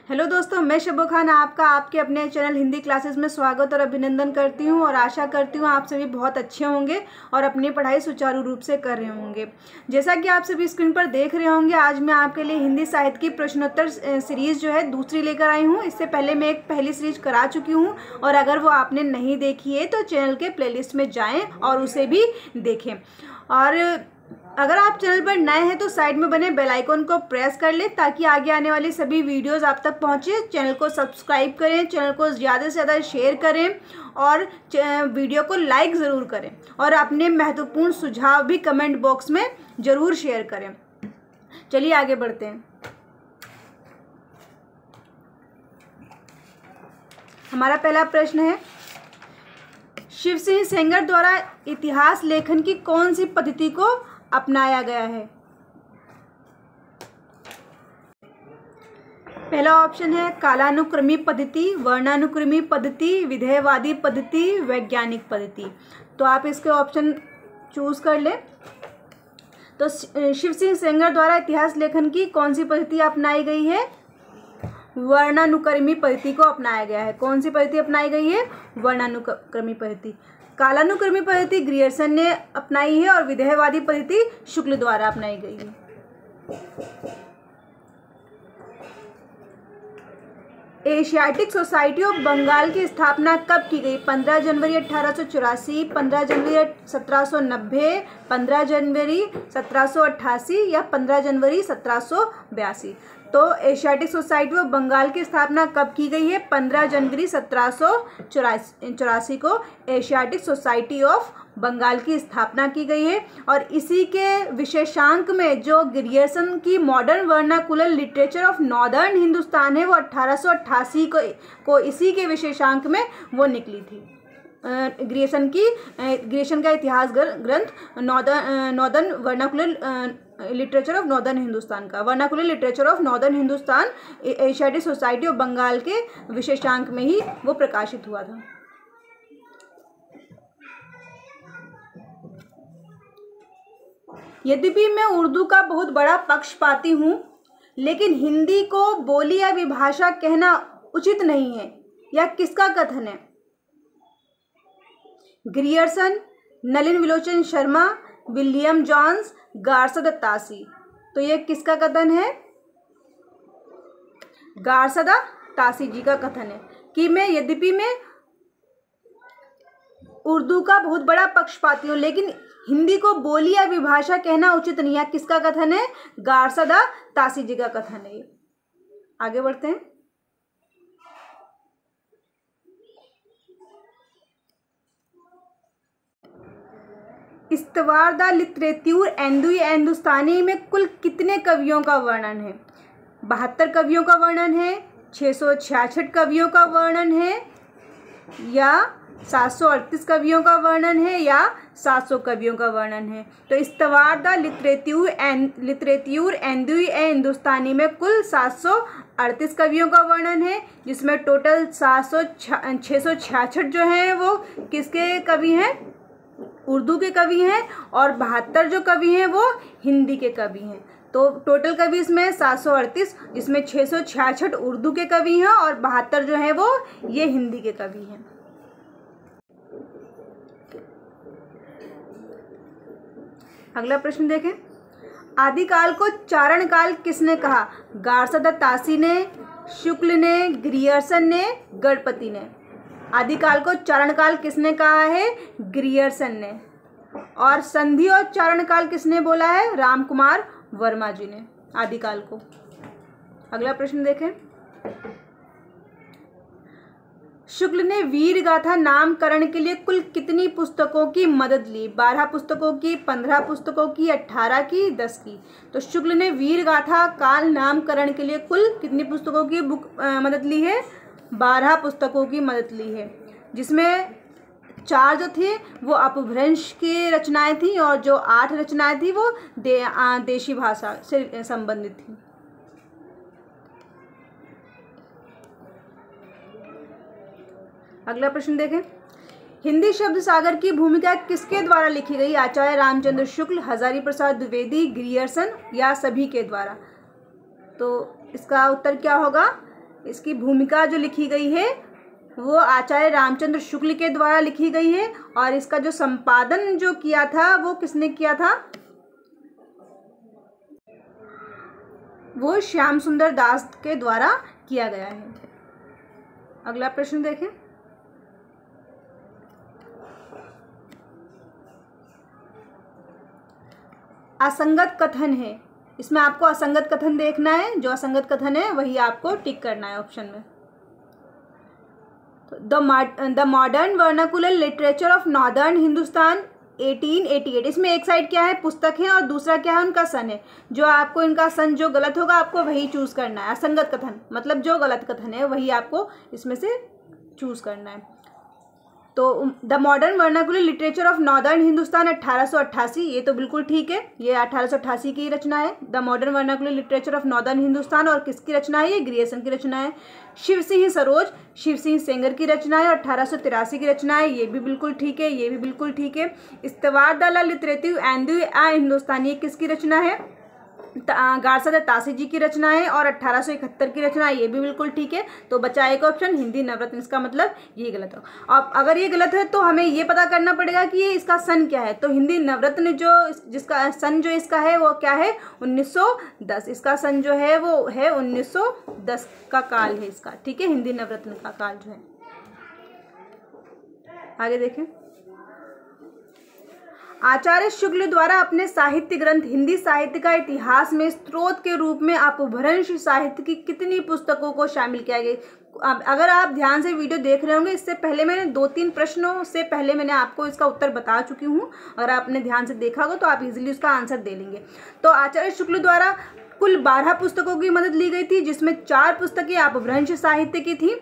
Hello दोस्तों, मैं शबो खान आपका आपके अपने चैनल हिंदी क्लासेस में स्वागत और अभिनंदन करती हूं और आशा करती हूं आप सभी बहुत अच्छे होंगे और अपनी पढ़ाई सुचारू रूप से कर रहे होंगे। जैसा कि आप सभी स्क्रीन पर देख रहे होंगे, आज मैं आपके लिए हिंदी साहित्य की प्रश्नोत्तर सीरीज़ जो है दूसरी लेकर आई हूँ। इससे पहले मैं एक पहली सीरीज करा चुकी हूँ और अगर वो आपने नहीं देखी है तो चैनल के प्लेलिस्ट में जाएँ और उसे भी देखें। और अगर आप चैनल पर नए हैं तो साइड में बने बेल आइकन को प्रेस कर लें ताकि आगे आने वाली सभी वीडियोस आप तक पहुंचे। चैनल को सब्सक्राइब करें, चैनल को ज़्यादा से ज़्यादा शेयर करें और वीडियो को लाइक ज़रूर करें और अपने महत्वपूर्ण सुझाव भी कमेंट बॉक्स में ज़रूर शेयर करें। चलिए आगे बढ़ते हैं। हमारा पहला प्रश्न है, शिव सिंह सेंगर द्वारा इतिहास लेखन की कौन सी पद्धति को अपनाया गया है? पहला ऑप्शन है कालानुक्रमी पद्धति, वर्णानुक्रमी पद्धति, विधेयवादी पद्धति, वैज्ञानिक पद्धति। तो आप इसके ऑप्शन चूज कर लें। तो शिव सिंह सेंगर द्वारा इतिहास लेखन की कौन सी पद्धति अपनाई गई है? वर्णानुक्रमी पद्धति को अपनाया गया है। कौन सी पद्धति अपनाई गई है? वर्णानुक्रमी पद्धति। कालानुक्रमी पद्धति ग्रियर्सन ने अपनाई है और विधेयवादी पद्धति शुक्ल द्वारा अपनाई गई है। एशियाटिक सोसाइटी ऑफ बंगाल की स्थापना कब की गई? 15 जनवरी 1884, 15 जनवरी 1790, 15 जनवरी 1788 या 15 जनवरी 1782। तो एशियाटिक सोसाइटी ऑफ बंगाल की स्थापना कब की गई है? 15 जनवरी 1784 को एशियाटिक सोसाइटी ऑफ बंगाल की स्थापना की गई है। और इसी के विशेषांक में जो ग्रियर्सन की modern vernacular literature of northern Hindustan है वो 1888 को इसी के विशेषांक में वो निकली थी। ग्रियर्सन का इतिहास ग्रंथ northern vernacular literature of northern Hindustan का vernacular literature of northern Hindustan Asiatic society of Bengal के विशेषांक में ही वो प्रकाशित हुआ था। यद्यपि मैं उर्दू का बहुत बड़ा पक्षपाती हूँ, लेकिन हिंदी को बोली या विभाषा कहना उचित नहीं है। यह किसका कथन है? Grierson, Nalin विलोचन Sharma, William Jones, गारसादा तासी। तो यह किसका कथन है? गारसादा तासी जी का कथन है कि यद्यपि मैं उर्दू का बहुत बड़ा पक्षपाती हूँ, लेकिन हिंदी को बोली या विभाषा कहना उचित नहीं है। किसका कथन है? गारसादा तासी जी का कथन है। आगे बढ़ते हैं। इस्तवार द लिटरेच्यूर एंदुई हिंदुस्तानी में कुल कितने कवियों का वर्णन है? 72 कवियों का वर्णन है, 666 कवियों का वर्णन है या 738 कवियों का वर्णन है या 700 कवियों का वर्णन है? तो इस्तवार द लिटरेच्यूर एंदुई हिंदुस्तानी में कुल 738 कवियों का वर्णन है, जिसमें टोटल 666 जो हैं वो किसके कवि हैं? उर्दू के कवि हैं और 72 जो कवि हैं वो हिंदी के कवि हैं। तो टोटल कवि इसमें 738, जिसमें 666 उर्दू के कवि हैं और 72 जो हैं वो ये हिंदी के कवि हैं। अगला प्रश्न देखें। आदिकाल को चारण काल किसने कहा? गारसादा तासी ने, शुक्ल ने, ग्रियर्सन ने, गणपति ने। आदिकाल को चारण काल किसने कहा है? ग्रियर्सन ने। और संधि और चारण काल किसने बोला है? रामकुमार वर्मा जी ने आदिकाल को। अगला प्रश्न देखें। शुक्ल ने वीर गाथा नामकरण के लिए कुल कितनी पुस्तकों की मदद ली? 12 पुस्तकों की, 15 पुस्तकों की, 18 की, 10 की। तो शुक्ल ने वीर गाथा काल नामकरण के लिए कुल कितनी पुस्तकों की मदद ली है? 12 पुस्तकों की मदद ली है, जिसमें 4 जो थे वो अपभ्रंश की रचनाएं थी और जो 8 रचनाएं थी वो देशी भाषा से संबंधित थी। अगला प्रश्न देखें। हिंदी शब्द सागर की भूमिका किसके द्वारा लिखी गई? आचार्य रामचंद्र शुक्ल, हजारी प्रसाद द्विवेदी, ग्रियर्सन या सभी के द्वारा? तो इसका उत्तर क्या होगा? इसकी भूमिका जो लिखी गई है वो आचार्य रामचंद्र शुक्ल के द्वारा लिखी गई है, और इसका जो संपादन जो किया था वो किसने किया था, वो श्याम सुंदर दास के द्वारा किया गया है। अगला प्रश्न देखें। असंगत कथन है, इसमें आपको असंगत कथन देखना है, जो असंगत कथन है वही आपको टिक करना है ऑप्शन में। The modern vernacular literature of northern Hindustan 1888, इसमें एक साइड क्या है पुस्तक है और दूसरा क्या है उनका सन है। जो आपको इनका सन जो गलत होगा आपको वही चूज करना है। असंगत कथन मतलब जो गलत कथन है वही आपको इसमें से चूज करना है। तो the modern vernacular literature of northern Hindustan 1888, ये तो बिल्कुल ठीक है, ये 1888 की रचना है। The modern vernacular literature of northern Hindustan, और किसकी रचना है, ये ग्रियर्सन की रचना है। शिव सिंह सरोज, शिव सिंह सेंगर की रचना है, 1883 की रचना है, ये भी बिल्कुल ठीक है, ये भी बिल्कुल ठीक है। इस्तवार द लिटरेटिव एंड हिंदुस्तानी, ये किसकी रचना है, गारसा तासी जी की रचना है, और 1871 की रचना है, ये भी बिल्कुल ठीक है। तो बचा एक ऑप्शन हिंदी नवरत्न, इसका मतलब ये गलत हो। अब अगर ये गलत है तो हमें ये पता करना पड़ेगा कि ये इसका सन क्या है। तो हिंदी नवरत्न जो जिसका सन जो इसका है वो क्या है, 1910, इसका सन जो है वो है 1910 का काल है इसका, ठीक है, हिंदी नवरत्न का काल जो है। आगे देखें। आचार्य शुक्ल द्वारा अपने साहित्य ग्रंथ हिंदी साहित्य का इतिहास में स्रोत के रूप में अपभ्रंश साहित्य की कितनी पुस्तकों को शामिल किया गया। अगर आप ध्यान से वीडियो देख रहे होंगे, इससे पहले मैंने 2-3 प्रश्नों से पहले मैंने आपको इसका उत्तर बता चुकी हूँ। अगर आपने ध्यान से देखा होगा तो आप इजीली उसका आंसर दे लेंगे। तो आचार्य शुक्ल द्वारा कुल 12 पुस्तकों की मदद ली गई थी, जिसमें 4 पुस्तकें अपभ्रंश साहित्य की थी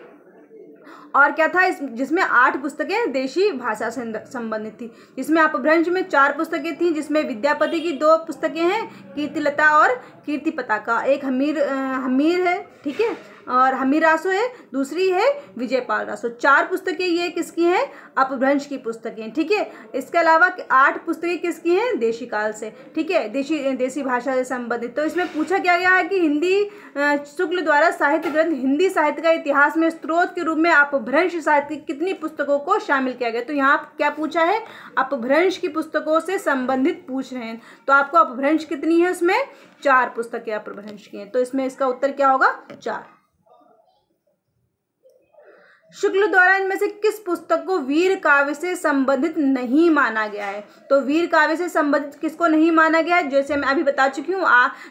और क्या था जिसमें 8 पुस्तकें देशी भाषा से संबंधित थी। जिसमें अपभ्रंश में 4 पुस्तकें थी, जिसमें विद्यापति की 2 पुस्तकें हैं, कीर्तिलता और कीर्ति पताका, एक हमीर है, ठीक है, और हमीर रासो है, दूसरी है विजयपाल रासो। 4 पुस्तकें ये किसकी हैं, अपभ्रंश की पुस्तकें, ठीक है। इसके अलावा 8 पुस्तकें किसकी हैं, देशी काल से, ठीक है, देसी भाषा से संबंधित। तो इसमें पूछा क्या गया है कि हिंदी शुक्ल द्वारा साहित्य ग्रंथ हिंदी साहित्य का इतिहास में स्रोत के रूप में अपभ्रंश साहित्य की कितनी पुस्तकों को शामिल किया गया। तो यहाँ क्या पूछा है, अपभ्रंश की पुस्तकों से संबंधित पूछ रहे हैं। तो आपको अपभ्रंश कितनी है, उसमें 4 पुस्तकें अपभ्रंश की हैं। तो इसमें इसका उत्तर क्या होगा, 4। शुक्ल द्वारा इनमें से किस पुस्तक को वीर काव्य से संबंधित नहीं माना गया है। तो वीर काव्य से संबंधित किसको नहीं माना गया है, जैसे मैं अभी बता चुकी हूँ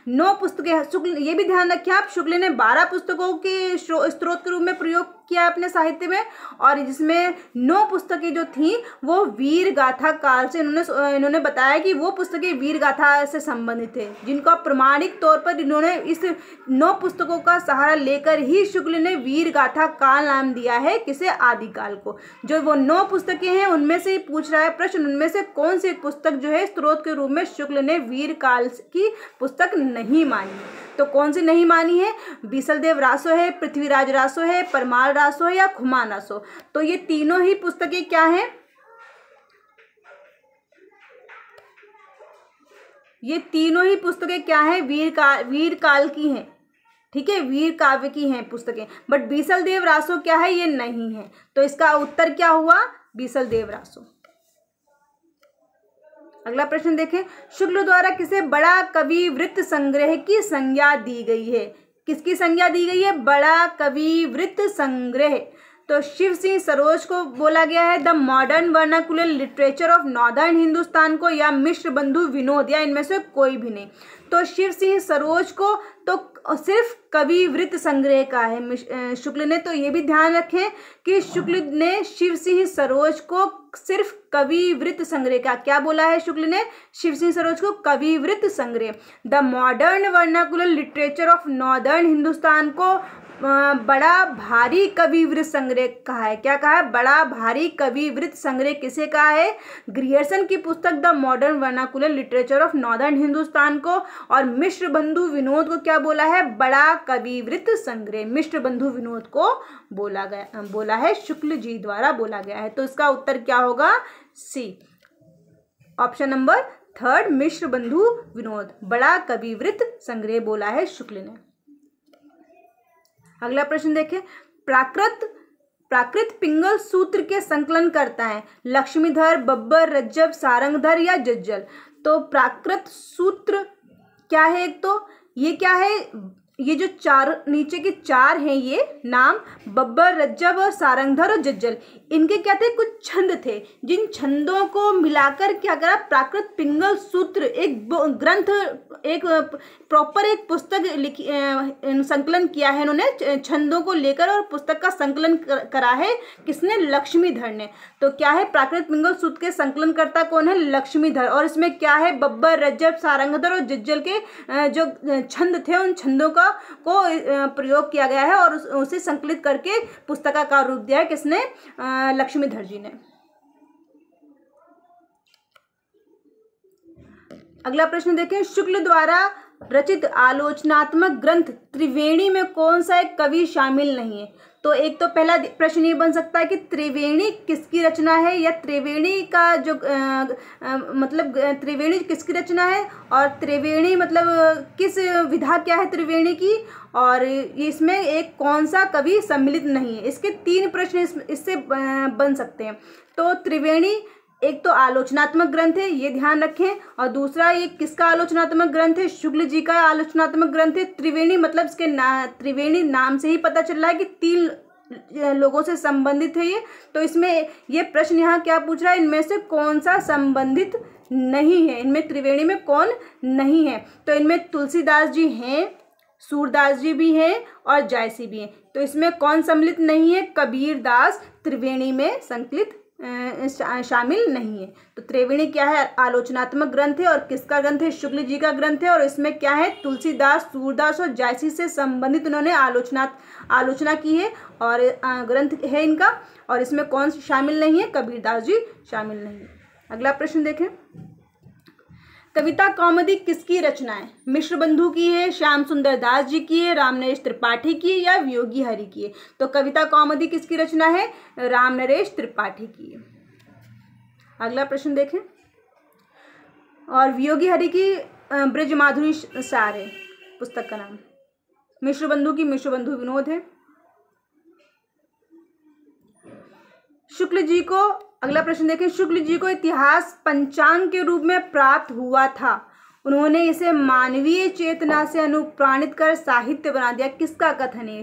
9 पुस्तकें। शुक्ल, ये भी ध्यान रखिए आप, शुक्ल ने 12 पुस्तकों के स्रोत के रूप में प्रयोग किया अपने साहित्य में, और जिसमें 9 पुस्तकें जो थी वो वीर गाथा काल से इन्होंने बताया कि वो पुस्तकें वीर गाथा से संबंधित थे, जिनका प्रमाणिक तौर पर इन्होंने इस 9 पुस्तकों का सहारा लेकर ही शुक्ल ने वीर गाथा काल नाम दिया है, किसे, आदिकाल को। जो वो 9 पुस्तकें हैं उनमें से पूछ रहा है प्रश्न, उनमें से कौन सी पुस्तक जो है स्रोत के रूप में शुक्ल ने वीर काल की पुस्तक नहीं मानी है। तो कौन सी नहीं मानी है, बीसलदेव रासो है, पृथ्वीराज रासो है, परमाल रासो है या खुमान रासो। तो ये तीनों ही पुस्तकें क्या हैं, ये तीनों ही पुस्तकें क्या हैं, वीर काल की हैं, ठीक है, वीर काव्य की हैं पुस्तकें। बट बीसलदेव रासो क्या है, ये नहीं है। तो इसका उत्तर क्या हुआ, बीसलदेव रासो। अगला प्रश्न देखें। शुक्ल द्वारा किसे बड़ा कवि वृत्त संग्रह की संज्ञा दी गई है। किसकी संज्ञा दी गई है, बड़ा कवि वृत्त संग्रह। तो शिव सिंह सरोज को बोला गया है the modern vernacular literature of northern Hindustan को, या मिश्र बंधु विनोद, या इनमें से कोई भी नहीं। तो शिव सिंह सरोज को तो सिर्फ कवि वृत्त संग्रह का है शुक्ल ने। तो ये भी ध्यान रखें कि शुक्ल ने शिव सिंह सरोज को सिर्फ कवि वृत्त संग्रह का क्या बोला है, शुक्ल ने शिव सिंह सरोज को कवि वृत्त संग्रह। The modern vernacular literature of northern Hindustan को बड़ा भारी कवि वृत्त संग्रह कहा है। क्या कहा है, बड़ा भारी कवि वृत्त संग्रह किसे कहा है, ग्रियर्सन की पुस्तक the modern vernacular literature of northern Hindustan को। और मिश्र बंधु विनोद को क्या बोला है, बड़ा कवि वृत्त संग्रह, मिश्र बंधु विनोद को बोला है, शुक्ल जी द्वारा बोला गया है। तो इसका उत्तर क्या होगा, सी, ऑप्शन नंबर 3, मिश्र बंधु विनोद, बड़ा कवि वृत्त संग्रह बोला है शुक्ल ने। अगला प्रश्न देखें, प्राकृत पिंगल सूत्र के संकलन करता है लक्ष्मीधर, बब्बर, रज्जब, सारंगधर या जज्जल। तो प्राकृत सूत्र क्या है? एक तो ये क्या है, ये जो चार नीचे के चार हैं ये नाम, बब्बर, रज्जब और सारंगधर और जज्जल, इनके क्या थे? कुछ छंद थे, जिन छंदों को मिलाकर क्या करा? प्राकृत पिंगल सूत्र एक ग्रंथ, एक प्रॉपर एक पुस्तक लिखी, संकलन किया है इन्होंने छंदों को लेकर, और पुस्तक का संकलन करा है किसने? लक्ष्मीधर ने। तो क्या है? प्राकृत पिंगल सूत्र के संकलनकर्ता कौन है? लक्ष्मीधर। और इसमें क्या है? बब्बर, रज्जब, सारंगधर और जज्जल के जो छंद थे उन छंदों का को प्रयोग किया गया है और उसे संकलित करके पुस्तकाकार रूप दिया है किसने? लक्ष्मीधर जी ने। अगला प्रश्न देखें, शुक्ल द्वारा रचित आलोचनात्मक ग्रंथ त्रिवेणी में कौन सा एक कवि शामिल नहीं है? तो एक तो पहला प्रश्न ये बन सकता है कि त्रिवेणी किसकी रचना है, या त्रिवेणी का जो मतलब त्रिवेणी किसकी रचना है, और त्रिवेणी मतलब किस विधा क्या है त्रिवेणी की, और इसमें एक कौन सा कवि सम्मिलित नहीं है। इसके 3 प्रश्न इससे बन सकते हैं। तो त्रिवेणी एक तो आलोचनात्मक ग्रंथ है, ये ध्यान रखें, और दूसरा ये किसका आलोचनात्मक ग्रंथ है? शुक्ल जी का आलोचनात्मक ग्रंथ है। त्रिवेणी मतलब इसके त्रिवेणी नाम से ही पता चल रहा है कि 3 लोगों से संबंधित है ये। तो इसमें ये प्रश्न यहाँ क्या पूछ रहा है? इनमें से कौन सा संबंधित नहीं है, इनमें त्रिवेणी में कौन नहीं है? तो इनमें तुलसीदास जी हैं, सूरदास जी भी हैं और जायसी भी हैं। तो इसमें कौन सम्मिलित नहीं है? कबीरदास त्रिवेणी में संकलित शामिल नहीं है। तो त्रिवेणी क्या है? आलोचनात्मक ग्रंथ है, और किसका ग्रंथ है? शुक्ल जी का ग्रंथ है, और इसमें क्या है? तुलसीदास, सूरदास और जायसी से संबंधित उन्होंने आलोचना की है और ग्रंथ है इनका। और इसमें कौन शामिल नहीं है? कबीरदास जी शामिल नहीं है। अगला प्रश्न देखें, कविता कौमुदी किसकी रचना है? मिश्र बंधु की है, श्याम सुंदर दास जी की है, रामनरेश त्रिपाठी की है, या वियोगी हरि की है? तो कविता कौमुदी किसकी रचना है? रामनरेश त्रिपाठी की है। अगला प्रश्न देखें, और वियोगी हरि की ब्रज माधुरी सार है पुस्तक का नाम। मिश्र बंधु की मिश्र बंधु विनोद है। शुक्ल जी को, अगला प्रश्न देखें, शुक्ल जी को इतिहास पंचांग के रूप में प्राप्त हुआ था, उन्होंने इसे मानवीय चेतना से अनुप्राणित कर साहित्य बना दिया, किसका कथन है?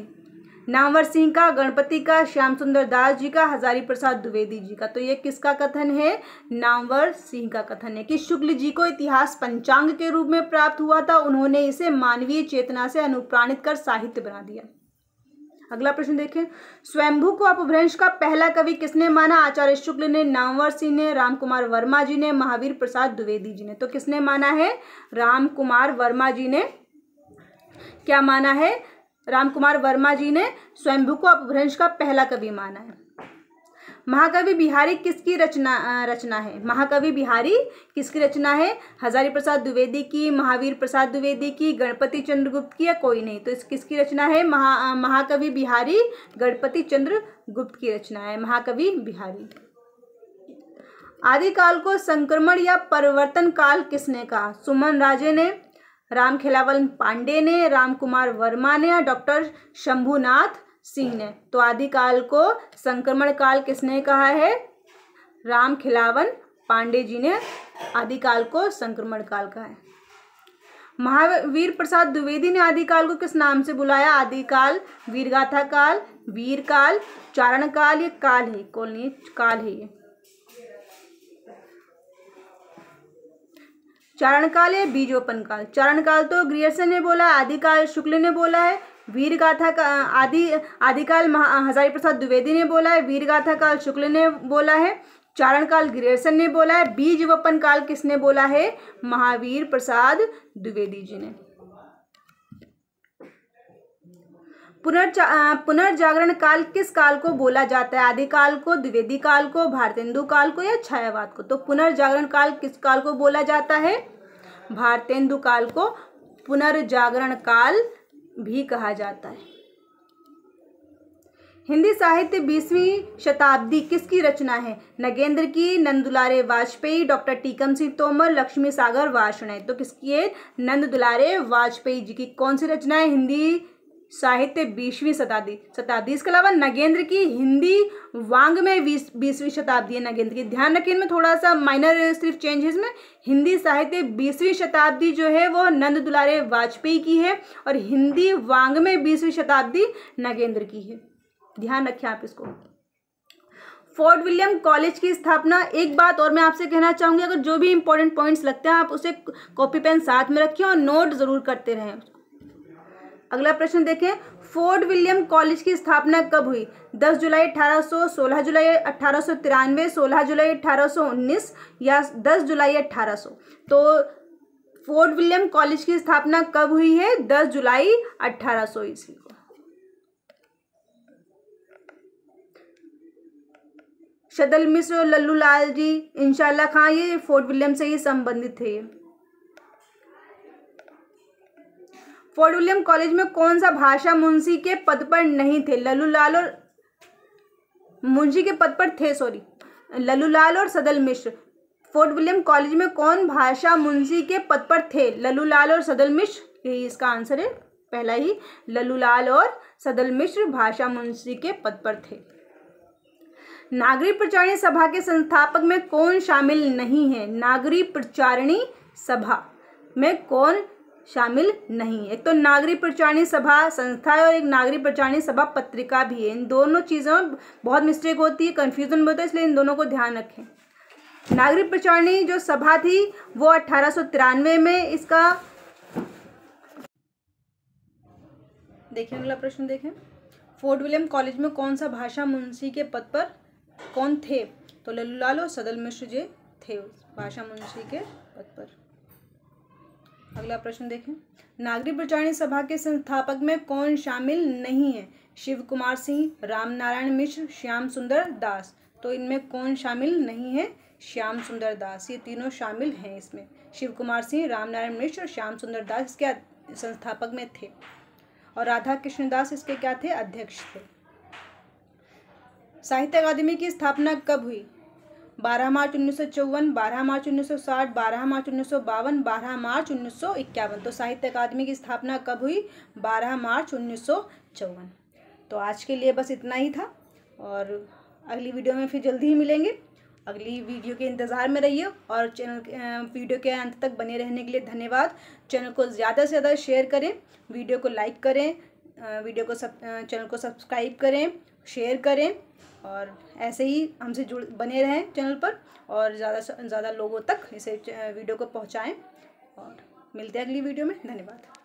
नामवर सिंह का, गणपति का, श्याम सुंदर दास जी का, हजारी प्रसाद द्विवेदी जी का? तो ये किसका कथन है? नामवर सिंह का कथन है कि शुक्ल जी को इतिहास पंचांग के रूप में प्राप्त हुआ था, उन्होंने इसे मानवीय चेतना से अनुप्राणित कर साहित्य बना दिया। अगला प्रश्न देखें, स्वयंभू को अपभ्रंश का पहला कवि किसने माना? आचार्य शुक्ल ने, नामवर सिंह ने, रामकुमार वर्मा जी ने, महावीर प्रसाद द्विवेदी जी ने? तो किसने माना है? रामकुमार वर्मा जी ने क्या माना है? रामकुमार वर्मा जी ने स्वयंभू को अपभ्रंश का पहला कवि माना है। महाकवि बिहारी किसकी रचना है? महाकवि बिहारी किसकी रचना है? हजारी प्रसाद द्विवेदी की, महावीर प्रसाद द्विवेदी की, गणपति चंद्रगुप्त की, या कोई नहीं? तो इस किसकी रचना है? महाकवि बिहारी गणपति चंद्रगुप्त की रचना है महाकवि बिहारी। आदिकाल को संक्रमण या परिवर्तन काल किसने कहा? सुमन राजे ने, रामखेलावन पांडे ने, रामकुमार वर्मा ने, या डॉक्टर शंभुनाथ सिंह ने? तो आदिकाल को संक्रमण काल किसने कहा है? रामखेलावन पांडे जी ने आदिकाल को संक्रमण काल कहा है। महावीर प्रसाद द्विवेदी ने आदिकाल को किस नाम से बुलाया? आदिकाल, वीरगाथा काल, वीर काल, चारण काल, ये काल है, काल है ये चारण काल है, बीजोपन काल। चारण काल तो ग्रियर्सन ने बोला, आदिकाल शुक्ल ने बोला है, वीर गाथा का आदिकाल हजारी प्रसाद द्विवेदी ने बोला है, वीर गाथा काल शुक्ल ने बोला है, चारण काल ग्रियर्सन ने बोला है, बीज वपन काल किसने बोला है? महावीर प्रसाद द्विवेदी जी ने। पुनर्जागरण काल किस काल को बोला जाता है? आदिकाल को, द्विवेदी काल को, भारतेंदु काल को, या छायावाद को? तो पुनर्जागरण काल किस काल को बोला जाता है? भारतेंदु काल को पुनर्जागरण काल भी कहा जाता है। हिंदी साहित्य 20वीं शताब्दी किसकी रचना है? नगेंद्र की, नंदुलारे वाजपेयी, डॉक्टर टीकम सिंह तोमर, लक्ष्मी सागर वार्ष्णेय? तो किसकी है? नंदुलारे वाजपेयी जी की कौन सी रचना है? हिंदी साहित्य 20वीं शताब्दी। इसके अलावा नगेंद्र की हिंदी वांग में 20वीं शताब्दी है नगेंद्र की। ध्यान रखिए, इनमें थोड़ा सा माइनर सिर्फ चेंज है इसमें। हिंदी साहित्य 20वीं शताब्दी जो है वो नंद दुलारे वाजपेयी की है और हिंदी वांग में 20वीं शताब्दी नगेंद्र की है। ध्यान रखें आप इसको। फोर्ट विलियम कॉलेज की स्थापना, एक बात और मैं आपसे कहना चाहूँगी, अगर जो भी इंपॉर्टेंट पॉइंट्स लगते हैं आप उसे कॉपी पेन साथ में रखिए और नोट ज़रूर करते रहें। अगला प्रश्न देखें, फोर्ट विलियम कॉलेज की स्थापना कब हुई? 10 जुलाई 1800, 16 जुलाई 1893, 16 जुलाई 1819 या 10 जुलाई 1800? तो फोर्ट विलियम कॉलेज की स्थापना कब हुई है? 10 जुलाई 1800 ईस्वी को। सदल मिश्र और लल्लू लाल जी, इंशाल्लाह खां, ये फोर्ट विलियम से ही संबंधित थे। फोर्ट विलियम कॉलेज में कौन सा भाषा मुंशी के पद पर नहीं थे? लल्लू लाल और मुंशी के पद पर थे, सॉरी, लल्लू लाल और सदल मिश्र। फोर्ट विलियम कॉलेज में कौन भाषा मुंशी के पद पर थे? लल्लू लाल और सदल मिश्र, यही इसका आंसर है, पहला ही। लल्लू लाल और सदल मिश्र भाषा मुंशी के पद पर थे। नागरिक प्रचारिणी सभा के संस्थापक में कौन शामिल नहीं है? नागरिक प्रचारिणी सभा में कौन शामिल नहीं? एक तो नागरिक प्रचारिणी सभा संस्था है और एक नागरिक प्रचारिणी सभा पत्रिका भी है। इन दोनों चीज़ों में बहुत मिस्टेक होती है, कन्फ्यूजन होता है, इसलिए इन दोनों को ध्यान रखें। नागरिक प्रचारिणी जो सभा थी वो 1893 में इसका, देखिए अगला प्रश्न देखें, फोर्ट विलियम कॉलेज में कौन सा भाषा मुंशी के पद पर कौन थे? तो लल्लू लाल और सदल मिश्र जी थे भाषा मुंशी के पद पर। अगला प्रश्न देखें, नागरिक प्रचारिणी सभा के संस्थापक में कौन शामिल नहीं है? शिव कुमार सिंह, राम नारायण मिश्र, श्याम सुंदर दास। तो इनमें कौन शामिल नहीं है? श्याम सुंदर दास, ये तीनों शामिल हैं इसमें। शिव कुमार सिंह, राम नारायण मिश्र और श्याम सुंदर दास इसके संस्थापक में थे और राधा कृष्ण दास इसके क्या थे? अध्यक्ष थे। साहित्य अकादमी की स्थापना कब हुई? 12 मार्च 1954, 12 मार्च 1960, 12 मार्च 1952, 12 मार्च 1951। तो साहित्य अकादमी की स्थापना कब हुई? 12 मार्च 1954। तो आज के लिए बस इतना ही था और अगली वीडियो में फिर जल्दी ही मिलेंगे। अगली वीडियो के इंतज़ार में रहिए और चैनल वीडियो के अंत तक बने रहने के लिए धन्यवाद। चैनल को ज़्यादा से ज़्यादा शेयर करें, वीडियो को लाइक करें, चैनल को सब्सक्राइब करें, शेयर करें और ऐसे ही हमसे बने रहें चैनल पर और ज़्यादा से ज़्यादा लोगों तक इसे वीडियो को पहुंचाएं। और मिलते हैं अगली वीडियो में। धन्यवाद।